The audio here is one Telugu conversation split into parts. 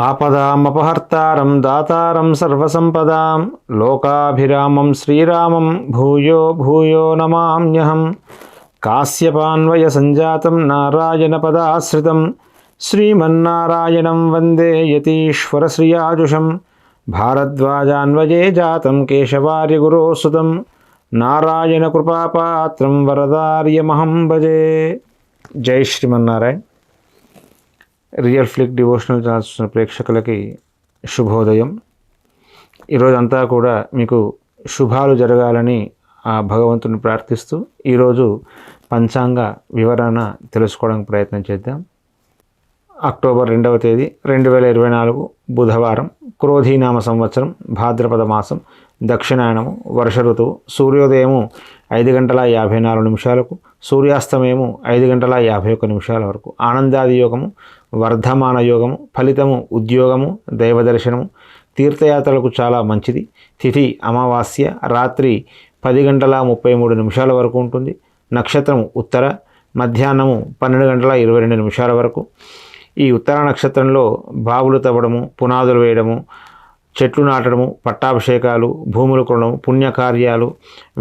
ఆపదామపహర్తారం దాతారం సర్వసంపదాం లోకాభిరామం శ్రీరామం భూయో భూయో నమామ్యహం. కాశ్యపాన్వయ సంజాతం నారాయణ పదాశ్రితం శ్రీమన్నారాయణం వందే యతీశ్వర శ్రియాజుషం. భారద్వాజాన్వయే జాతం కేశవార్య గురోసుతం నారాయణ కృపాపాత్రం వరదార్యమహం భజే. జై Srimannarayana. Real flick devotional channels చూసిన ప్రేక్షకులకి శుభోదయం. ఈరోజంతా కూడా మీకు శుభాలు జరగాలని ఆ భగవంతుని ప్రార్థిస్తూ ఈరోజు పంచాంగ వివరణ తెలుసుకోవడానికి ప్రయత్నం చేద్దాం. అక్టోబర్ 2వ తేదీ 2024 బుధవారం, క్రోధీనామ సంవత్సరం, భాద్రపద మాసం, దక్షిణాయనము, వర్ష ఋతువు. సూర్యోదయము 5:54, సూర్యాస్తమయము 5:51 వరకు. ఆనందాది యోగము, వర్ధమాన యోగము. ఫలితము ఉద్యోగము, దైవదర్శనము. తీర్థయాత్రలకు చాలా మంచిది. తిథి అమావాస్య, రాత్రి 10:33 వరకు ఉంటుంది. నక్షత్రము ఉత్తర, మధ్యాహ్నము 12:22 వరకు. ఈ ఉత్తర నక్షత్రంలో బావులు తవ్వడము, పునాదులు వేయడము, చెట్లు నాటడము, పట్టాభిషేకాలు, భూములు కొనడము, పుణ్యకార్యాలు,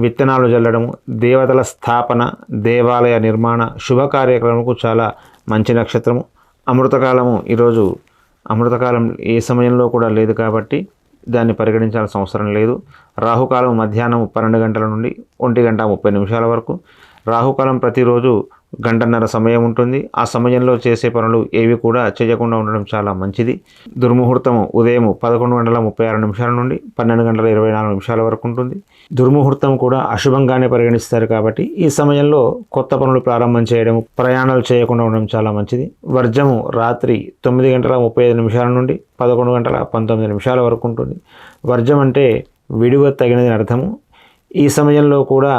విత్తనాలు జల్లడము, దేవతల స్థాపన, దేవాలయ నిర్మాణ, శుభ కార్యక్రమాలకు చాలా మంచి నక్షత్రము. అమృతకాలము ఈరోజు అమృతకాలం ఏ సమయంలో కూడా లేదు కాబట్టి దాన్ని పరిగణించాల్సిన అవసరం లేదు. రాహుకాలం మధ్యాహ్నం 12 గంటల నుండి 1:30 వరకు. రాహుకాలం ప్రతిరోజు 1:30 సమయం ఉంటుంది. ఆ సమయంలో చేసే పనులు ఏవి కూడా చేయకుండా ఉండడం చాలా మంచిది. దుర్ముహూర్తము ఉదయం 11:36 నుండి 12:24 వరకు ఉంటుంది. దుర్ముహూర్తం కూడా అశుభంగానే పరిగణిస్తారు కాబట్టి ఈ సమయంలో కొత్త పనులు ప్రారంభం చేయడం, ప్రయాణాలు చేయకుండా ఉండడం చాలా మంచిది. వర్జము రాత్రి 9:35 నుండి 11:19 వరకు ఉంటుంది. వర్జం అంటే విడువ తగినది అర్థము. ఈ సమయంలో కూడా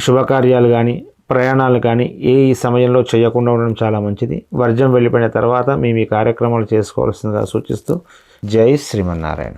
శుభకార్యాలు కానీ ప్రయాణాలు కానీ ఈ సమయంలో చేయకుండా ఉండడం చాలా మంచిది. వర్జం వెళ్ళిపోయిన తర్వాత మీ కార్యక్రమాలు చేసుకోవాల్సిందిగా సూచిస్తూ జై శ్రీమన్నారాయణ.